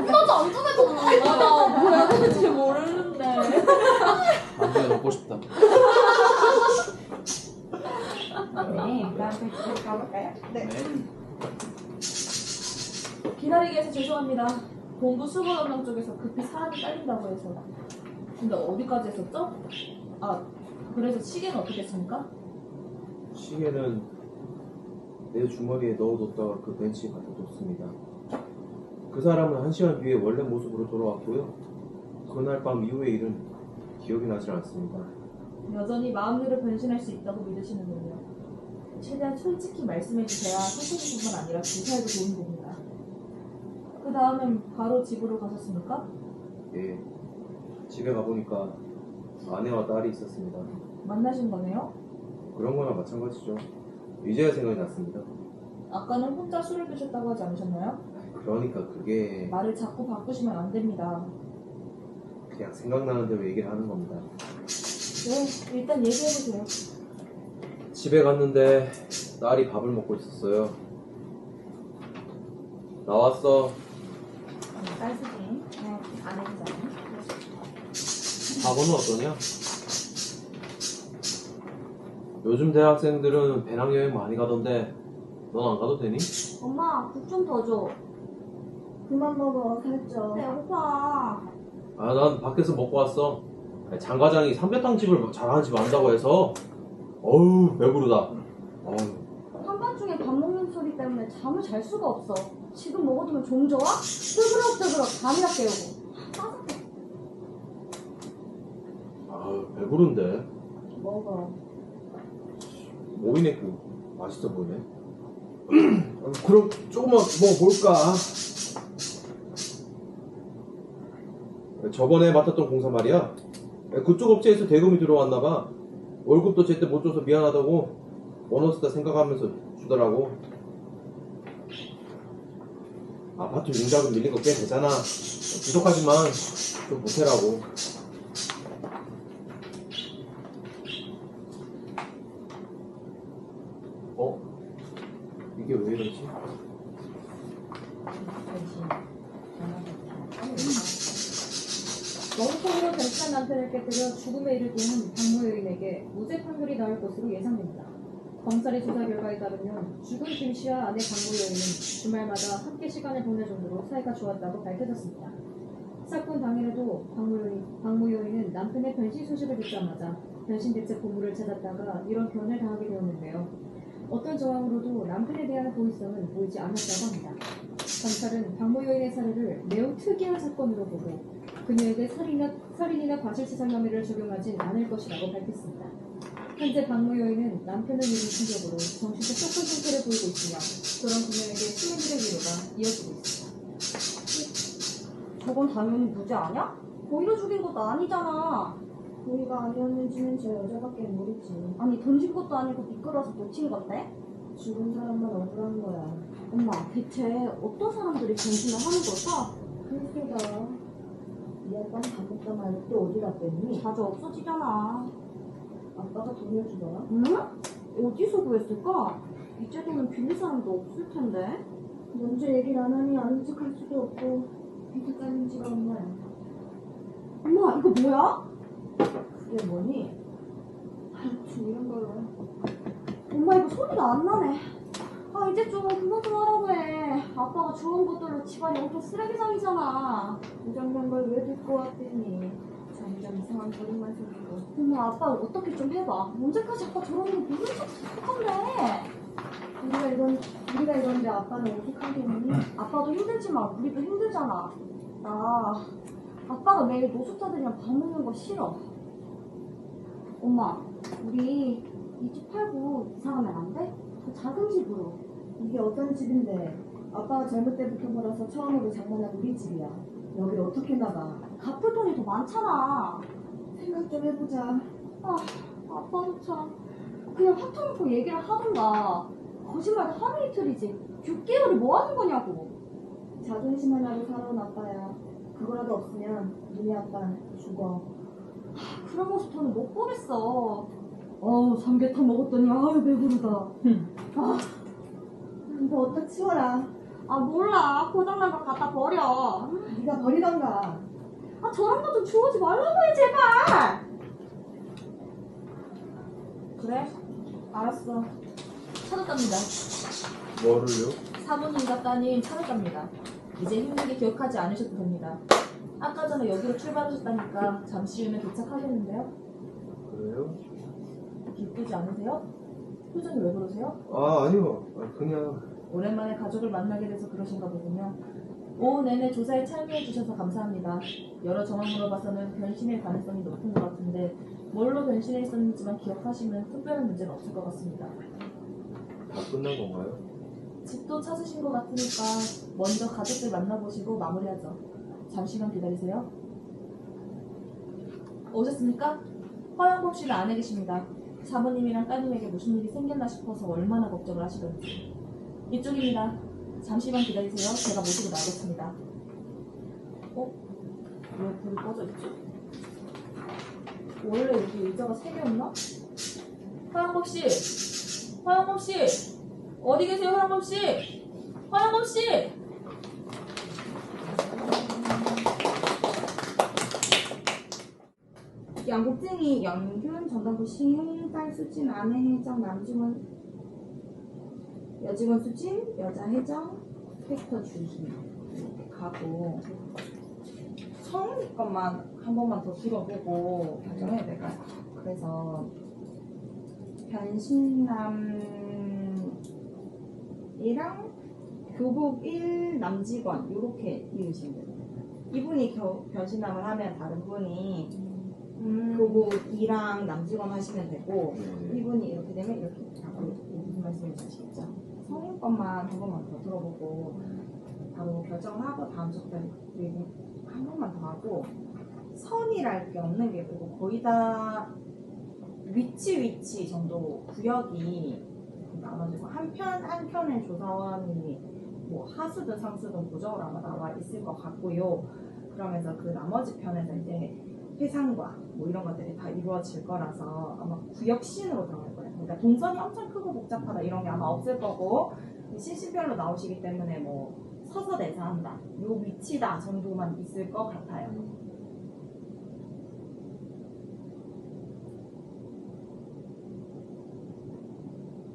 나도 안 정해졌나? 뭐야 그런지 모르는데. 나중에 먹고 싶다. 네, 다음 페이지 가볼까요? 네. 기다리게 해서 죄송합니다. 본부 수고 담당 쪽에서 급히 사람이 딸린다고 해서. 근데 어디까지 했었죠? 아, 그래서 시계는 어떻게 했습니까? 시계는 내 주머니에 넣어뒀다가 그 벤치에 갖다 뒀습니다. 그 사람은 1시간 뒤에 원래 모습으로 돌아왔고요. 그날 밤 이후의 일은 기억이 나질 않습니다. 여전히 마음대로 변신할 수 있다고 믿으시는군요. 최대한 솔직히 말씀해주셔야 선생님뿐만 아니라 교사에도 도움이 됩니다. 그 다음엔 바로 집으로 가셨습니까? 예. 집에 가보니까 아내와 딸이 있었습니다. 만나신 거네요? 그런 거나 마찬가지죠. 이제야 생각이 났습니다. 아까는 혼자 술을 드셨다고 하지 않으셨나요? 그러니까 그게 말을 자꾸 바꾸시면 안 됩니다. 그냥 생각나는 대로 얘기를 하는 겁니다. 네, 일단 얘기해보세요. 집에 갔는데 딸이 밥을 먹고 있었어요. 나왔어. 딸 수진. 네, 아내 기자. 학원은 어떠냐? 요즘 대학생들은 배낭여행 많이 가던데 넌 안 가도 되니? 엄마, 국 좀 더 줘. 그만 먹어, 살쪄. 배고파. 아, 난 밖에서 먹고 왔어. 장과장이 삼계탕 집을 잘하는 집 안다고 해서 어우 배부르다. 어우. 한밤중에 밥 먹는 소리 때문에 잠을 잘 수가 없어. 지금 먹어두면 좀 좋아? 뜨그럭뜨그럭 잠이나 깨우고. 짜증나. 아우 배부른데. 먹어. 모이네크 맛있어 보이네. 그럼 조금만 먹어볼까? 저번에 맡았던 공사 말이야. 그쪽 업체에서 대금이 들어왔나봐. 월급도 제때 못 줘서 미안하다고 보너스다 생각하면서 주더라고. 아파트 융자금 밀린 거 꽤 되잖아. 부족하지만 좀 보태라고. 이게 왜 이러지? 멍청이로 변신한 남편을 깨뜨려 죽음에 이르게 한 박모 여인에게 무죄 판결이 나올 것으로 예상됩니다. 검찰의 조사 결과에 따르면 죽은 김 씨와 아내 박모 여인은 주말마다 함께 시간을 보낼 정도로 사이가 좋았다고 밝혀졌습니다. 사건 당일에도 박모 여인은 남편의 변신 소식을 듣자마자 변신 대책 본부를 찾았다가 이런 변을 당하게 되었는데요. 어떤 정황으로도 남편에 대한 호의성은 보이지 않았다고 합니다. 검찰은 박모 여인의 사례를 매우 특이한 사건으로 보고 그녀에게 살인이나 과실치상 혐의를 적용하진 않을 것이라고 밝혔습니다. 현재 박모 여인은 남편을 잃은 충격으로 정신적 속한 상태를 보이고 있으며 그런 그녀에게 시민들의 위로가 이어지고 있습니다. 저건 당연히 무죄 아니야? 고의로 죽인 것도 아니잖아. 고의가 아니었는지는 저 여자밖에 모르지. 아니 던진 것도 아니고 미끄러서 놓친 건데? 죽은 사람만 억울한 거야. 엄마, 대체 어떤 사람들이 변신을 하는 걸까? 글쎄다. 이 아빠는 밥 먹다 말고 또 어디 갔댔니? 자주 없어지잖아. 아빠가 돈을 주더라. 응? 어디서 구했을까? 이제 돈은 빌릴 사람도 없을 텐데. 먼저 얘기를 안 하니 아는 척 할 수도 없고 비트 깔린 지가 얼마야. 엄마, 이거 뭐야? 그게 뭐니? 하여튼 이런 걸로. 엄마, 이거 소리가 안 나네. 아, 이제 좀 그만 좀 하라고 해. 아빠가 주운 것들로 집안이 엄청 쓰레기장이잖아. 부정난 걸 왜 듣고 왔더니 점점 이상한 소리만 들리고. 엄마, 아빠 어떻게 좀 해봐. 언제까지 아빠 저러는 거 모른 척 계속 건데. 우리가 이런데 아빠는 오죽하겠니? 아빠도 힘들지만 우리도 힘들잖아. 아빠가 매일 노숙자들이랑 밥 먹는 거 싫어. 엄마, 우리 이 집 팔고 이사 가면 안 돼? 더 작은 집으로. 이게 어떤 집인데? 아빠가 젊을 때부터 벌어서 처음으로 장만한 우리 집이야. 여길 어떻게 나가? 갚을 돈이 더 많잖아. 생각 좀 해보자. 아빠도 참. 그냥 확 터놓고 얘기를 하던가. 거짓말도 하루 이틀이지. 6개월을 뭐 하는 거냐고. 자존심 하나로 살아온 아빠야. 그거라도 없으면 니네 아빠는 죽어. 그런 모습 저는 못 보겠어. 삼계탕 먹었더니 아유 배부르다. 너 어떡 치워라. 몰라. 고장난 거 갖다 버려. 네가 버리던가. 저런 거 좀 주워지 말라고요 제발. 그래? 알았어. 찾았답니다. 뭐를요? 사모님과 따님 찾았답니다. 이제 힘들게 기억하지 않으셔도 됩니다. 아까 전에 여기로 출발하셨다니까 잠시 후면 도착하겠는데요? 그래요? 기쁘지 않으세요? 표정이 왜 그러세요? 아니요. 그냥 오랜만에 가족을 만나게 돼서 그러신가 보군요. 오후 내내 조사에 참여해 주셔서 감사합니다. 여러 정황으로 봐서는 변신일 가능성이 높은 것 같은데 뭘로 변신해 있었는지만 기억하시면 특별한 문제는 없을 것 같습니다. 다 끝난 건가요? 집도 찾으신 것 같으니까 먼저 가족들 만나보시고 마무리하죠. 잠시만 기다리세요. 오셨습니까? 허영범 씨는 안에 계십니다. 사모님이랑 따님에게 무슨 일이 생겼나 싶어서 얼마나 걱정을 하시던지. 이쪽입니다. 잠시만 기다리세요. 제가 모시고 나오겠습니다. 왜 불이 꺼져 있지? 원래 여기 의자가 3개였나? 허영범 씨! 허영범 씨! 어디 계세요, 허영범 씨? 허영범 씨! 양곡쟁이 연균 전담부 시행 딸 수진 아내 해정 남직원 여직원 수진 여자 해정 캐릭터 주희 이렇게 가고 성훈이 것만 한 번만 더 들어보고 결정해야 될까요? 그래서 변신남이랑 교복 1 남직원 이렇게 이으시면 돼요. 이분이 변신남을 하면 다른 분이 교복 2랑 남직원 하시면 되고 이분이 이렇게 되면 이렇게 무슨 말씀인지 아시겠죠? 성인 것만 한 번만 더 들어보고 바로 결정을 하고 다음 주부터 한 번만 더 하고 선이랄 게 없는 게 그리고 거의 다 위치 정도 구역이 나눠지고 한 편의 조사원이 뭐 하수든 상수든 부적으로 아마 나와 있을 것 같고요. 그러면서 그 나머지 편에서 이제 회상과 뭐 이런 것들이 다 이루어질 거라서 아마 구역신으로 들어갈 거예요. 그러니까 동선이 엄청 크고 복잡하다 이런 게 아마 없을 거고 신신별로 나오시기 때문에 뭐 서서 대사한다, 요 위치다 정도만 있을 것 같아요.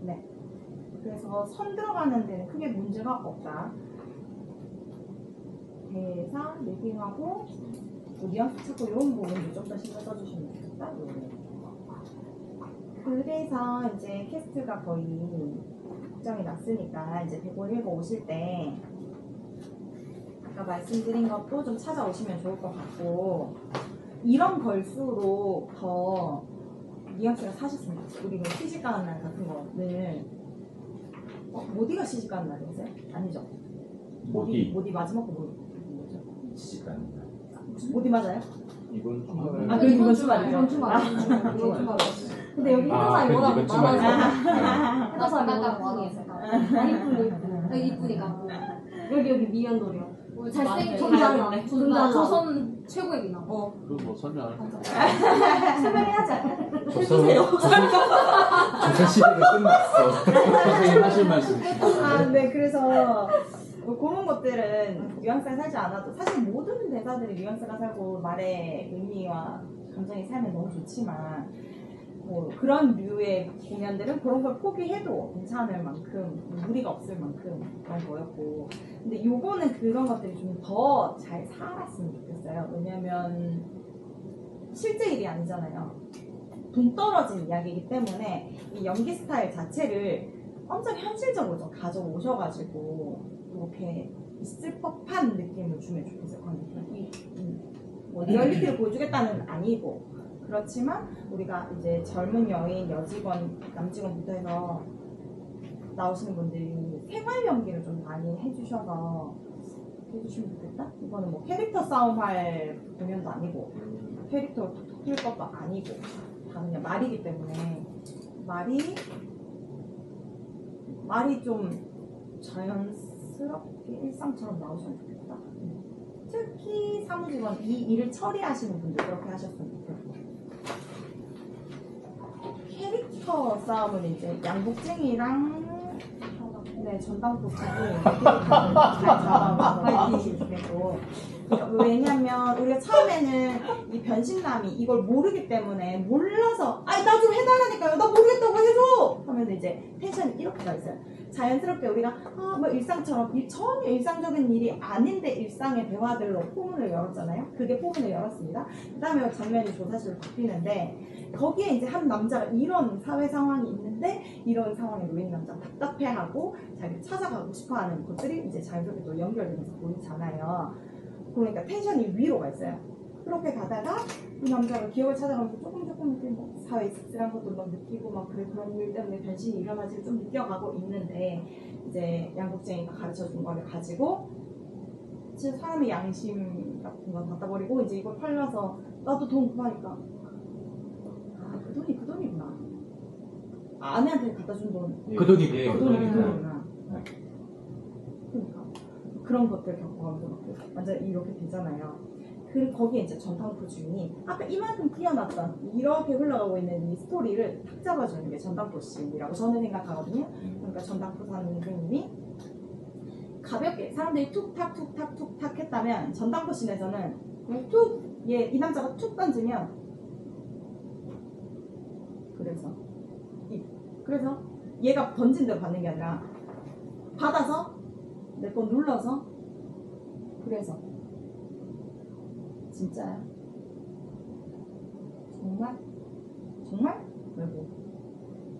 네. 그래서 선 들어가는 데는 크게 문제가 없다. 대사, 리딩하고 뉘앙스 찾고 이런 부분도 좀 더 신경 써주시면 좋겠다. 그래서 이제 캐스트가 거의 확정이 났으니까 이제 101번 오실 때 아까 말씀드린 것도 좀 찾아오시면 좋을 것 같고 이런 걸수록 더 뉘앙스가 사셨으면 좋겠어요. 우리 뭐 시집 가는 날 같은 거는 모디가 시집 가는 날이었어요? 아니죠? 모디 마지막 거 뭐죠? 시집갑니다. 모디 맞아요? 이번 주말에 그럼 이번 주말이죠? 이번 주말. 근데 여기 해당 사람이 워낙 이번 주말에. 많아서 해당 사람이 워낙 깜깜 많아서 이쁘니까 여기 미연돌이요. 잘생긴 존잘나 존잘나 조선 최고의 미남. 그리고 뭐 설명 안 할 설명해야지. 조선 시대가 끝났어. 선생님 하실 말씀. 네, 그래서 뭐 그런 것들은 뉘앙스가 살지 않아도 사실 모든 대사들이 뉘앙스가 살고 말의 의미와 감정이 살면 너무 좋지만 뭐 그런 류의 공연들은 그런 걸 포기해도 괜찮을 만큼 무리가 없을 만큼 그런 거였고 근데 요거는 그런 것들이 좀 더 잘 살았으면 좋겠어요. 왜냐면 실제 일이 아니잖아요. 동떨어진 이야기이기 때문에 이 연기 스타일 자체를 엄청 현실적으로 좀 가져오셔가지고 이렇게 있을 법한 느낌을 주면 좋겠어요. 관객들이 뭐 리얼리티를 보여주겠다는 아니고 그렇지만 우리가 이제 젊은 여인, 여직원, 남직원부터 해서 나오시는 분들이 생활 연기를 좀 많이 해주셔서 해주시면 좋겠다. 이거는 뭐 캐릭터 싸움할 공연도 아니고 캐릭터를 톡톡 튈 것도 아니고 다 그냥 말이기 때문에 말이 좀 자연스럽게 일상처럼 나오시면 좋겠다. 특히 사무직원 이 일을 처리하시는 분들 그렇게 하셨으면 좋겠고, 캐릭터 싸움은 이제 양복쟁이랑 전당포 분이 캐릭터를 잘 잡아서 파이팅이 좋겠고, 왜냐면 우리가 처음에는 이 변신남이 이걸 모르기 때문에 몰라서 아니 나 좀 해달라니까요, 나 모르겠다고 해줘 하면 이제 텐션이 이렇게 가 있어요. 자연스럽게 우리가 뭐 일상처럼 전혀 일상적인 일이 아닌데 일상의 대화들로 포문을 열었잖아요. 그게 포문을 열었습니다. 그 다음에 장면이 조사실로 바뀌는데, 거기에 이제 한 남자가 이런 사회 상황이 있는데 이런 상황에 놓인 남자가 답답해하고 자기를 찾아가고 싶어하는 것들이 이제 자연스럽게 또 연결되면서 보이잖아요. 그러니까 텐션이 위로 가 있어요. 그렇게 가다가 이 남자가 기억을 찾아가면서 조금 이렇게 뭐 사회 씁쓸한 것도 막 느끼고 막 그런 일 때문에 변신이 일어나지 좀 느껴가고 있는데, 이제 양복쟁이가 가르쳐준 거를 가지고 진짜 사람의 양심 같은 건 갖다 버리고 이제 이걸 팔려서 나도 돈 구하니까 그 돈이구나. 아내한테 갖다 준 돈. 그 돈이 그 돈이구나. 그러니까 그런 것들 겪어가면서 막 완전 이렇게 되잖아요. 그리고 거기에 이제 전당포 주인이 아까 이만큼 뛰어났던 이렇게 흘러가고 있는 이 스토리를 탁 잡아주는 게 전당포 씬이라고 저는 생각하거든요. 그러니까 전당포 선생님이 가볍게 사람들이 툭탁 했다면, 전당포 씬에서는 그냥 이 남자가 툭 던지면 그래서 얘가 던진 대로 받는 게 아니라 받아서 내 거 눌러서, 그래서 진짜야? 정말? 왜고?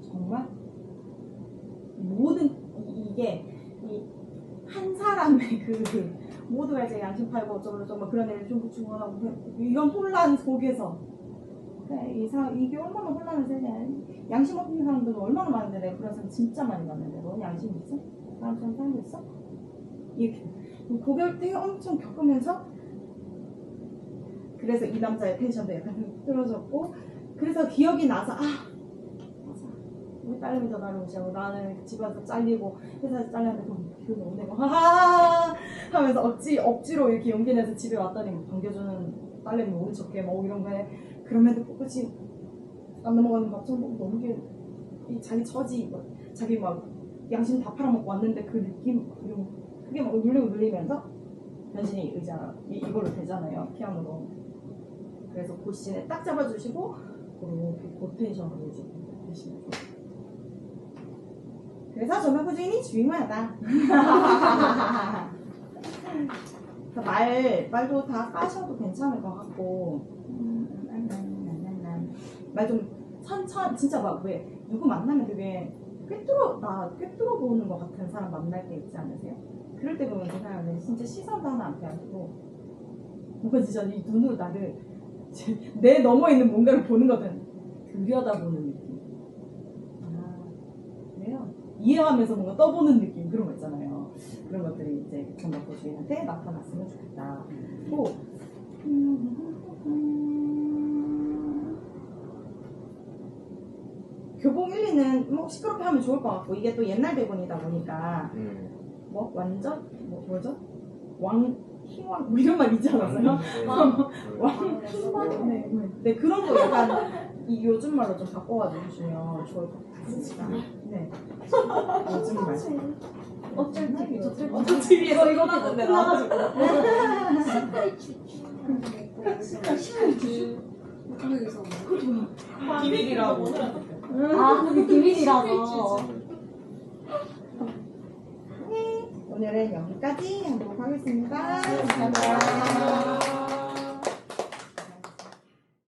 정말? 모든 이게 한 사람의 모두가 이제 양심 팔고 어쩌고 그런 애를 좀 중원하고 이런 혼란 속에서 이게 얼마나 혼란을 세냐. 양심 없는 사람들은 얼마나 많은데 내가 그런 사람 진짜 많이 봤는데 너는 양심 있어? 나처럼 사람도 있어? 이렇게 그걸 되게 엄청 겪으면서, 그래서 이 남자의 텐션도 약간 떨어졌고, 그래서 기억이 나서 맞아, 우리 딸내미 전화를 무시하고 나는 집에서 잘리고 회사에서 잘렸는데 기분이 오네 하하 하면서 억지로 이렇게 용기 내서 집에 왔더니 반겨주는 딸내미 오는 척해 뭐 이런 거에, 그럼에도 끝이 안 넘어가는 밥처럼 너무 자기 처지 자기 막 양심 다 팔아먹고 왔는데 그 느낌, 그게 막 눌리면서 변신이 의자 이걸로 되잖아요, 피아노로. 그래서 그 씬에 딱 잡아주시고 그 텐션으로 이제 되시면 좋아요. 그래서 전당포 주인이 주인공이다. 말도 다 까셔도 괜찮을 것 같고, 말 좀 진짜 막 왜 누구 만나면 되게 꿰뚫어 보는 것 같은 사람 만날 때 있지 않으세요? 그럴 때 보면 생각하면 진짜 시선도 하나 안 펴고 뭔가 진짜 이 눈으로 나를 내 넘어 있는 뭔가를 보는 거든 들여다보는 느낌. 그래요? 이해하면서 뭔가 떠보는 느낌, 그런 거 있잖아요. 그런 것들이 이제 전당포 주인한테 나타났으면 좋겠다. 또 교봉 1, 2는 뭐 시끄럽게 하면 좋을 것 같고, 이게 또 옛날 대본이다 보니까 뭐 완전 뭐죠? 왕희왕 뭐 이런 말 있지 않았어요? 왕희왕 네 그런 거 약간 요즘 말로 좀 바꿔가지고 주면 좋을 것 같습니다. 네 요즘 말 어쩔 TV에서 이거 나던데 나가지고 비밀이라고. 그게 비밀이라서. 네, 오늘은 여기까지 하도록 하겠습니다. 감사합니다.